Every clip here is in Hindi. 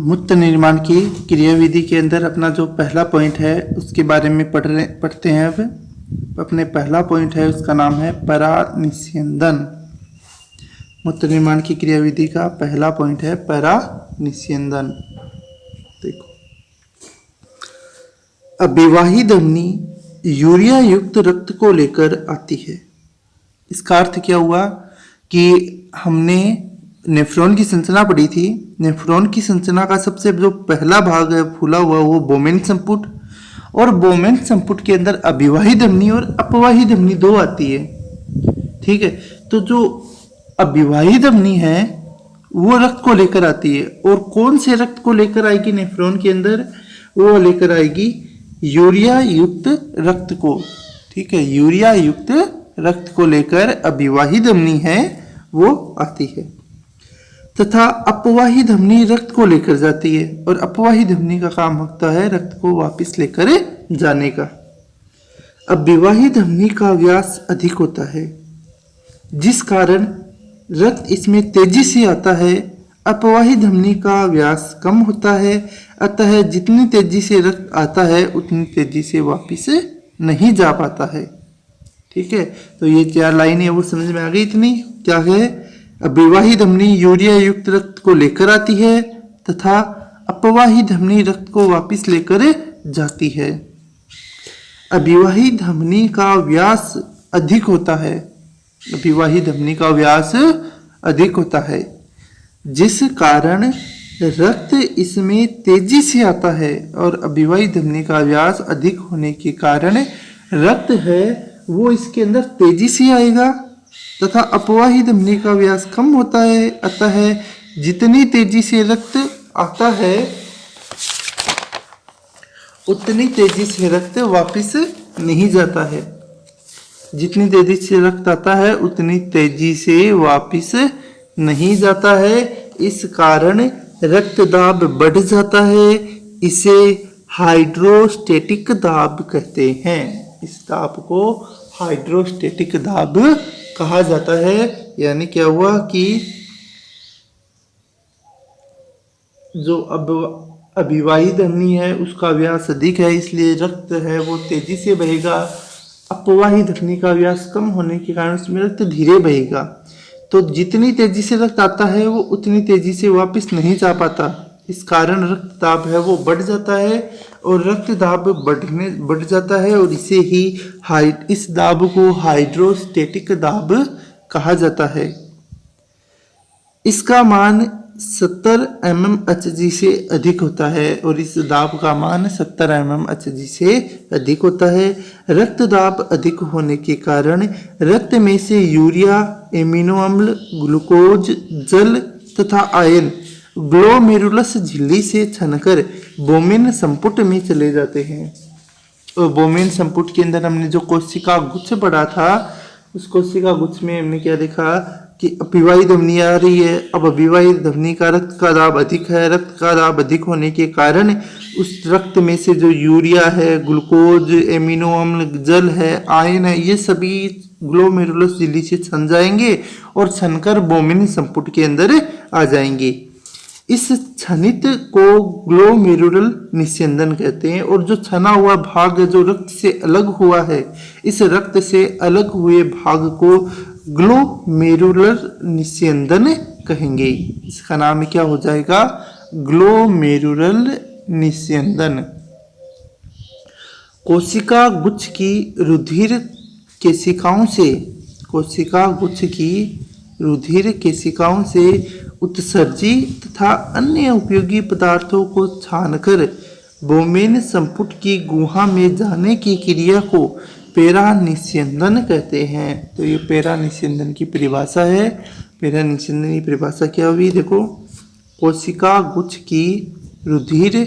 मूत्र निर्माण की क्रियाविधि के अंदर अपना जो पहला पॉइंट है उसके बारे में पढ़ते हैं। अब अपने पहला पॉइंट है, उसका नाम है परानिस्यंदन। मूत्र निर्माण की क्रियाविधि का पहला पॉइंट है परानिस्यंदन। देखो, अविवाही धमनी यूरिया युक्त रक्त को लेकर आती है। इसका अर्थ क्या हुआ कि हमने नेफ्रॉन की संरचना पढ़ी थी। नेफ्रॉन की संरचना का सबसे जो पहला भाग है फूला हुआ, वो बोमेन संपुट, और बोमेन संपुट के अंदर अविवाही धमनी और अपवाही धमनी दो आती है। ठीक है, तो जो अविवाही धमनी है वो रक्त को लेकर आती है, और कौन से रक्त को लेकर आएगी नेफ्रॉन के अंदर? वो लेकर आएगी यूरिया युक्त रक्त को। ठीक है, यूरिया युक्त रक्त को लेकर अविवाही धमनी है वो आती है, तथा अपवाही धमनी रक्त को लेकर जाती है, और अपवाही धमनी का काम होता है रक्त को वापस लेकर जाने का। अविवाही धमनी का व्यास अधिक होता है, जिस कारण रक्त इसमें तेजी से आता है। अपवाही धमनी का व्यास कम होता है, अतः जितनी तेजी से रक्त आता है उतनी तेजी से वापस नहीं जा पाता है। ठीक है, तो ये 4 लाइनें वो समझ में आ गई। इतनी क्या है? अविवाही धमनी यूरिया युक्त रक्त को लेकर आती है तथा अपवाही धमनी रक्त को वापस लेकर जाती है। अविवाही धमनी का व्यास अधिक होता है। अविवाही धमनी का व्यास अधिक होता है, जिस कारण रक्त इसमें तेजी से आता है, और अविवाही धमनी का व्यास अधिक होने के कारण रक्त है वो इसके अंदर तेजी से आएगा, तथा अपवाही धमनी का व्यास कम होता है, अतः जितनी तेजी से रक्त आता है उतनी तेजी से रक्त वापस नहीं जाता है। जितनी तेजी से रक्त आता है उतनी तेजी से वापस नहीं जाता है। इस कारण रक्त दाब बढ़ जाता है। इसे हाइड्रोस्टेटिक दाब कहते हैं। इस दाब को हाइड्रोस्टेटिक दाब कहा जाता है। यानी क्या हुआ कि जो अविवाही धमनी है उसका व्यास अधिक है, इसलिए रक्त है वो तेजी से बहेगा। अपवाही धमनी का व्यास कम होने के कारण उसमें रक्त धीरे बहेगा। तो जितनी तेजी से रक्त आता है वो उतनी तेजी से वापस नहीं जा पाता। इस कारण रक्त दाब है वो बढ़ जाता है, और रक्त दाब बढ़ जाता है, और इस दाब को हाइड्रोस्टेटिक दाब कहा जाता है। इसका मान 70 mmHg से अधिक होता है, और इस दाब का मान 70 mmHg से अधिक होता है। रक्त दाब अधिक होने के कारण रक्त में से यूरिया, एमिनो अम्ल, ग्लूकोज, जल तथा आयन ग्लोमेरुलस झिल्ली से छनकर बोमेन संपुट में चले जाते हैं। और बोमेन संपुट के अंदर हमने जो कोशिका गुच्छ पढ़ा था, उस कोशिका गुच्छ में हमने क्या देखा कि अविवाही धमनी आ रही है। अब अविवाही धमनी का रक्त का दाब अधिक है। रक्त का दाब अधिक होने के कारण उस रक्त में से जो यूरिया है, ग्लूकोज, एमिनो अम्ल, जल है, आयन है, ये सभी ग्लोमेरुलस झिल्ली से छन जाएंगे और छनकर बोमेन संपुट के अंदर आ जाएंगे। इस छनित को ग्लोमेरुलर निस्यंदन कहते हैं, और जो छना हुआ भाग जो रक्त से अलग हुआ है, इस रक्त से अलग हुए भाग को ग्लोमेरुलर निस्यंदन कहेंगे। इसका नाम क्या हो जाएगा? ग्लोमेरुलर निस्यंदन। कोशिका गुच्छ की रुधिर केशिकाओं से उत्सर्जी तथा अन्य उपयोगी पदार्थों को छानकर बोमेन संपुट की गुहा में जाने की क्रिया को पेरानिस्यंदन कहते हैं। तो ये पेरानिस्यंदन की परिभाषा है। पेरानिस्यंदन की परिभाषा क्या हुई? देखो, कोशिका गुच्छ की रुधिर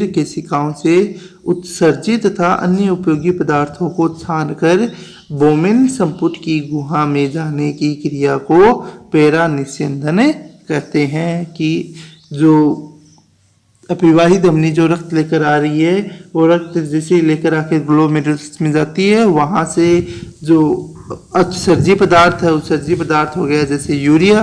केशिकाओं से उत्सर्जित तथा अन्य उपयोगी पदार्थों को छानकर बोमेन संपुट की गुहा में जाने की क्रिया को पेरानिस्यंदन कहते हैं। कि जो अविवाही धमनी जो रक्त लेकर आ रही है, वो रक्त जैसे लेकर आके ग्लोमेरुलस में जाती है, वहाँ से जो उत्सर्जी पदार्थ है, उत्सर्जी पदार्थ हो गया जैसे यूरिया,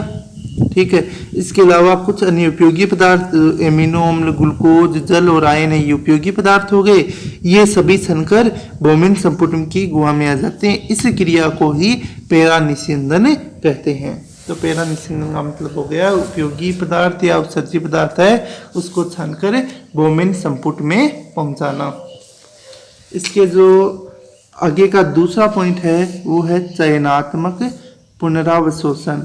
ठीक है। इसके अलावा कुछ अन्य उपयोगी पदार्थ एमिनो अम्ल, ग्लूकोज, जल और आयन है, ये उपयोगी पदार्थ हो गए। ये सभी छनकर बोमिन संपुटम की गुहा में आ जाते हैं। इस क्रिया को ही पैरा निस्यंदन कहते हैं। तो पैरा निस्यंदन का मतलब हो गया उपयोगी पदार्थ या उत्सर्जी पदार्थ है उसको छानकर बोमिन संपुट में पहुंचाना। इसके जो आगे का दूसरा पॉइंट है वो है चयनात्मक पुनरावशोषण।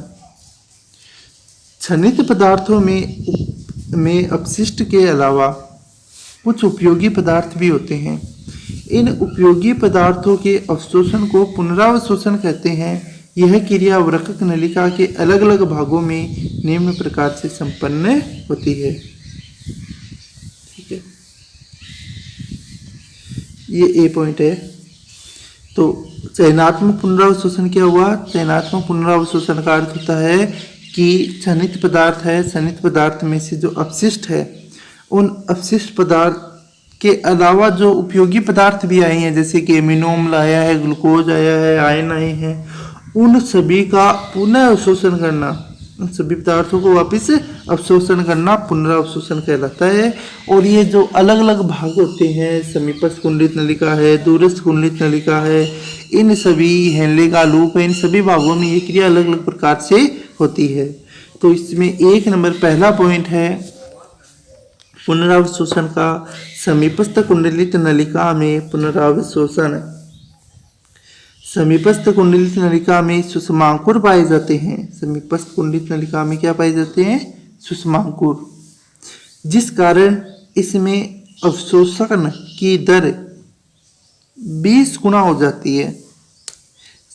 छनित पदार्थों में अपशिष्ट के अलावा कुछ उपयोगी पदार्थ भी होते हैं। इन उपयोगी पदार्थों के अवशोषण को पुनरावशोषण कहते हैं। यह क्रिया वृक्क नलिका के अलग अलग भागों में निम्न प्रकार से संपन्न होती है। ठीक है, ये ए पॉइंट है। तो चयनात्मक पुनरावशोषण क्या हुआ? चयनात्मक पुनरावशोषण का अर्थ होता है कि छनित पदार्थ है, छनित पदार्थ में से जो अपशिष्ट है, उन अपशिष्ट पदार्थ के अलावा जो उपयोगी पदार्थ भी आए हैं, जैसे कि एमिनो अम्ल आया है, ग्लूकोज आया है, आयन आए हैं, उन सभी का पुनः अवशोषण करना, उन सभी पदार्थों को वापस अवशोषण करना पुनरावशोषण कहलाता है। और ये जो अलग अलग भाग होते हैं, समीपस्थ कुंडलित नलिका है, दूरस्थ कुंडलित नलिका है, इन सभी हेनले का लूप है, इन सभी भागों में ये क्रिया अलग अलग प्रकार से होती है। तो इसमें एक नंबर पहला पॉइंट है पुनरावशोषण का, समीपस्थ कुंडलित नलिका में पुनरावशोषण। समीपस्थ कुंडलित नलिका में सुषमांकुर पाए जाते हैं। समीपस्थ कुंडलित नलिका में क्या पाए जाते हैं? सुषमांकुर, जिस कारण इसमें अवशोषण की दर 20 गुना हो जाती है।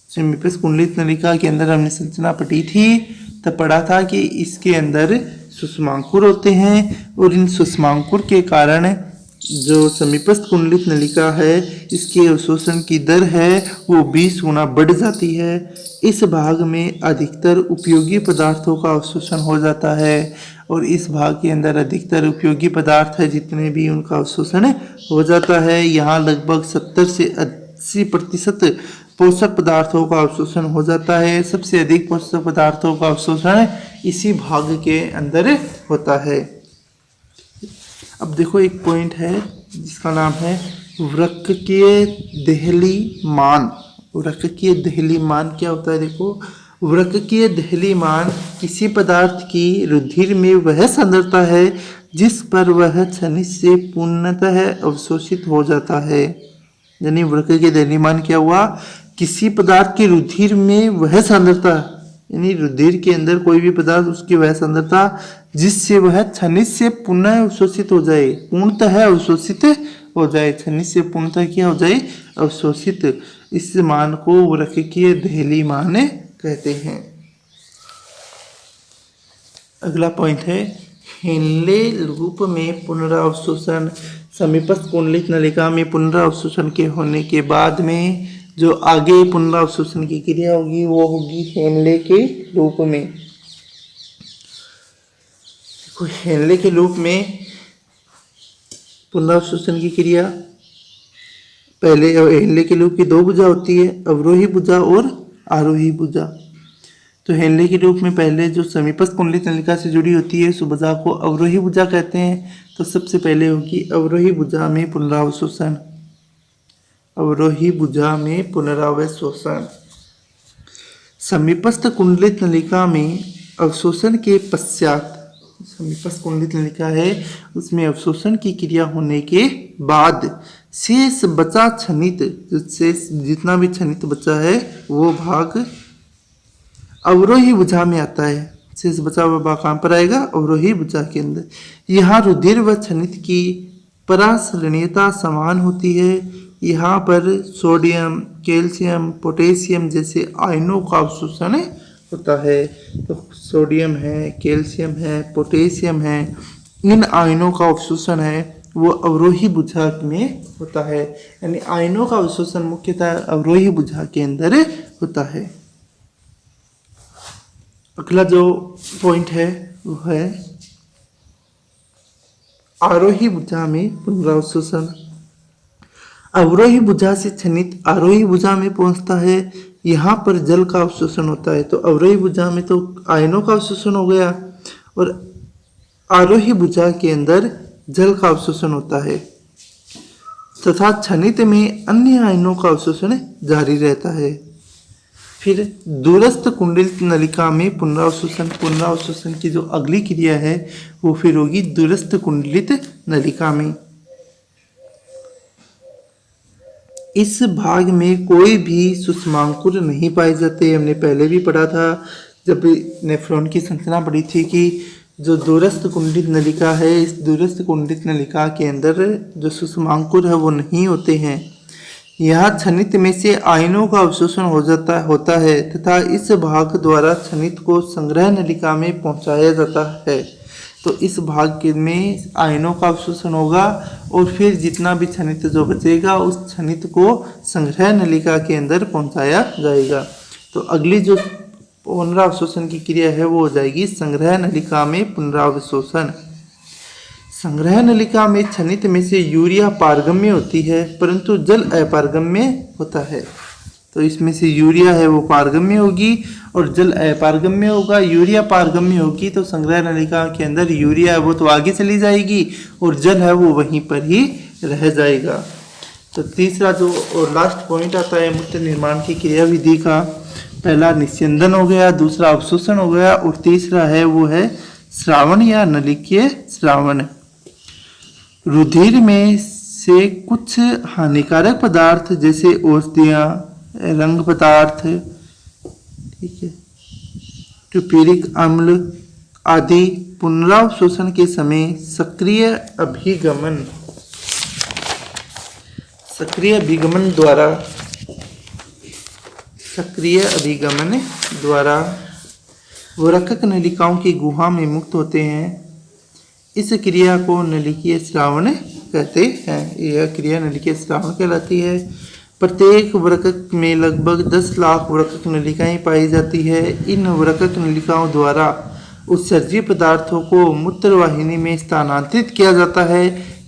समीपस्थ कुंडलित नलिका के अंदर हमने संरचना पढ़ी थी, तब पढ़ा था कि इसके अंदर सुषमांकुर होते हैं और इन सुषमांकुर के कारण जो समीपस्थ कुंडलित नलिका है इसके अवशोषण की दर है वो 20 गुना बढ़ जाती है। इस भाग में अधिकतर उपयोगी पदार्थों का अवशोषण हो जाता है और इस भाग के अंदर अधिकतर उपयोगी पदार्थ है जितने भी उनका अवशोषण हो जाता है। यहाँ लगभग 70 से 80% पोषक पदार्थों का अवशोषण हो जाता है। सबसे अधिक पोषक पदार्थों का अवशोषण इसी भाग के अंदर होता है। अब देखो एक पॉइंट है जिसका नाम है वृक्कीय देहली मान। वृक्कीय देहली मान क्या होता है? देखो, वृक्कीय देहली मान किसी पदार्थ की रुधिर में वह सांद्रता है जिस पर वह छनिक से पूर्णतः अवशोषित हो जाता है। यानी वृक्कीय देहली मान क्या हुआ? किसी पदार्थ की रुधिर में वह सांद्रता, यानी रुधिर के अंदर कोई भी पदार्थ उसकी वह सांद्रता जिससे वह छनिक से पुनः अवशोषित हो जाए, पूर्णतः अवशोषित हो जाए। छनिक से पूर्णतः क्या हो जाए? अवशोषित। इस मान को वृक्कीय देहली मान कहते हैं। अगला पॉइंट है हेनले लूप में पुनरावशोषण। समीपस्थ कुंडलित नलिका में पुनरावशोषण के होने के बाद में जो आगे पुनरावशोषण की क्रिया होगी वो होगी हेनले के लूप में। हेनले के लूप में पुनरावशोषण की क्रिया, पहले हेनले के लूप की 2 भुजा होती है, अवरोही भुजा और आरोही भुजा। तो हेनले के लूप में पहले जो समीपस्थ कुंडलित नलिका से जुड़ी होती है उस भुजा को अवरोही भुजा कहते हैं। तो सबसे पहले होगी अवरोही भुजा में पुनरावशोषण। अवरोही भुजा में पुनरावशोषण। समीपस्थ कुंडलित नलिका में अवशोषण के पश्चात, समीपस्थ कुंडलित नलिका है उसमें अवशोषण की क्रिया होने के बाद शेष बचा छनित, शेष जितना भी छनित बचा है वो भाग अवरोही भुजा में आता है। शेष बचा हुआ भाग कहाँ पर आएगा? अवरोही भुजा के अंदर। यहाँ रुधिर व छनित की परासरणीयता समान होती है। यहाँ पर सोडियम, कैल्शियम, पोटेशियम जैसे आयनों का अवशोषण होता है। तो सोडियम है, कैल्शियम है, पोटेशियम है, इन आयनों का अवशोषण है वो अवरोही भुजा में होता है। यानी आयनों का अवशोषण मुख्यतः अवरोही भुजा के अंदर होता है। अगला जो पॉइंट है वो है आरोही भुजा में पुनरावशोषण। अवरोही भुजा से क्षनित आरोही भुजा में पहुंचता है। यहाँ पर जल का अवशोषण होता है। तो अवरोही भुजा में तो आयनों का अवशोषण हो गया और आरोही भुजा के अंदर जल का अवशोषण होता है तथा क्षनित में अन्य आयनों का अवशोषण जारी रहता है। फिर दूरस्थ कुंडलित नलिका में पुनरावशोषण। पुनरावशोषण की जो अगली क्रिया है वो फिर होगी दूरस्थ कुंडलित नलिका में। इस भाग में कोई भी सुषमांकुर नहीं पाए जाते। हमने पहले भी पढ़ा था जब नेफ्रॉन की संरचना पढ़ी थी कि जो दूरस्थ कुंडलित नलिका है, इस दूरस्थ कुंडलित नलिका के अंदर जो सुषमांकुर है वो नहीं होते हैं। यहाँ क्षनित में से आयनों का अवशोषण होता है तथा इस भाग द्वारा क्षनित को संग्रह नलिका में पहुँचाया जाता है। तो इस भाग में आयनों का अवशोषण होगा और फिर जितना भी क्षनित जो बचेगा उस क्षनित को संग्रह नलिका के अंदर पहुंचाया जाएगा। तो अगली जो पुनरावशोषण की क्रिया है वो हो जाएगी संग्रह नलिका में पुनरावशोषण। संग्रह नलिका में क्षनित में से यूरिया पारगम्य होती है परंतु जल अपारगम्य होता है। तो इसमें से यूरिया है वो पारगम्य होगी और जल अपारगम्य होगा। यूरिया पारगम्य होगी तो संग्रह नलिका के अंदर यूरिया है वो तो आगे चली जाएगी और जल है वो वहीं पर ही रह जाएगा। तो तीसरा जो और लास्ट पॉइंट आता है मूत्र निर्माण की क्रिया विधि का, पहला निस्यंदन हो गया, दूसरा अवशोषण हो गया और तीसरा है वो है श्रावण या नलिकीय श्रावण। रुधिर में से कुछ हानिकारक पदार्थ जैसे औषधियाँ, रंग पदार्थ, ठीक है, ट्यूपेरिक अम्ल आदि पुनरावशोषण के समय सक्रिय अभिगमन द्वारा वरकक नलिकाओं की गुहा में मुक्त होते हैं। इस क्रिया को नलिकीय श्रावण कहते हैं। यह क्रिया नलिकीय श्रावण कहलाती है। प्रत्येक वृक्क में लगभग 10 लाख वृक्क नलिकाएं पाई जाती है। इन वृक्क नलिकाओं द्वारा उत्सर्जी पदार्थों को मूत्रवाहिनी में स्थानांतरित किया जाता है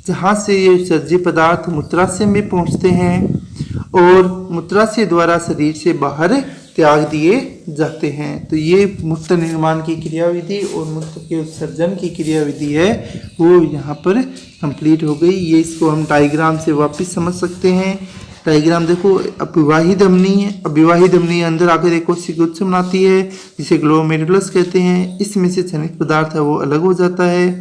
जहां से ये उत्सर्जी पदार्थ मूत्राशय में पहुंचते हैं और मूत्राशय द्वारा शरीर से बाहर त्याग दिए जाते हैं। तो ये मूत्र निर्माण की क्रियाविधि और मूत्र के उत्सर्जन की क्रियाविधि है वो यहाँ पर कंप्लीट हो गई। ये इसको हम डायग्राम से वापस समझ सकते हैं। डायग्राम देखो, अविवाही धमनी है, अविवाही धमनी अंदर आकर एक कोशिका गुच्छ बनाती है जिसे ग्लोमेरुलस कहते हैं। इसमें से क्षनित पदार्थ है वो अलग हो जाता है,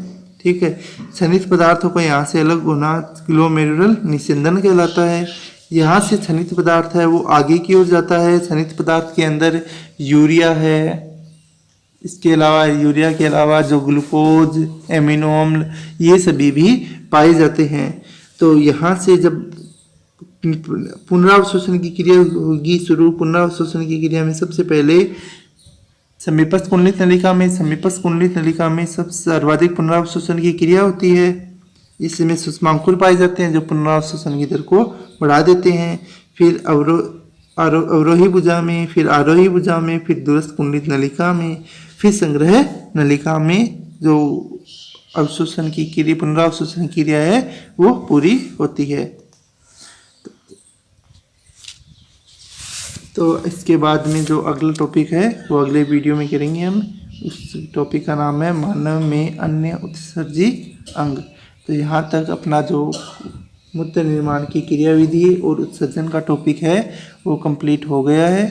ठीक है। क्षनित पदार्थों को यहाँ से अलग होना ग्लोमेरुलर निस्यंदन कहलाता है। यहाँ से क्षनित पदार्थ है वो आगे की ओर जाता है। क्षनित पदार्थ के अंदर यूरिया है, इसके अलावा यूरिया के अलावा जो ग्लूकोज, एमिनो अम्ल ये सभी भी पाए जाते हैं। तो यहाँ से जब पुनरावशोषण की क्रिया होगी शुरू, पुनरावशोषण की क्रिया में सबसे पहले समीपस्थ कुंडलित नलिका में सबसे सर्वाधिक पुनरावशोषण की क्रिया होती है। इसमें सुषमांकुर पाए जाते हैं जो पुनरावशोषण की दर को बढ़ा देते हैं। फिर अवरोही भुजा में, फिर आरोही भुजा में, फिर दूरस्थ कुंडलित नलिका में, फिर संग्रह नलिका में जो अवशोषण की क्रिया, पुनरावशोषण की क्रिया है वो पूरी होती है। तो इसके बाद में जो अगला टॉपिक है वो अगले वीडियो में करेंगे हम। उस टॉपिक का नाम है मानव में अन्य उत्सर्जी अंग। तो यहाँ तक अपना जो मूत्र निर्माण की क्रियाविधि और उत्सर्जन का टॉपिक है वो कंप्लीट हो गया है।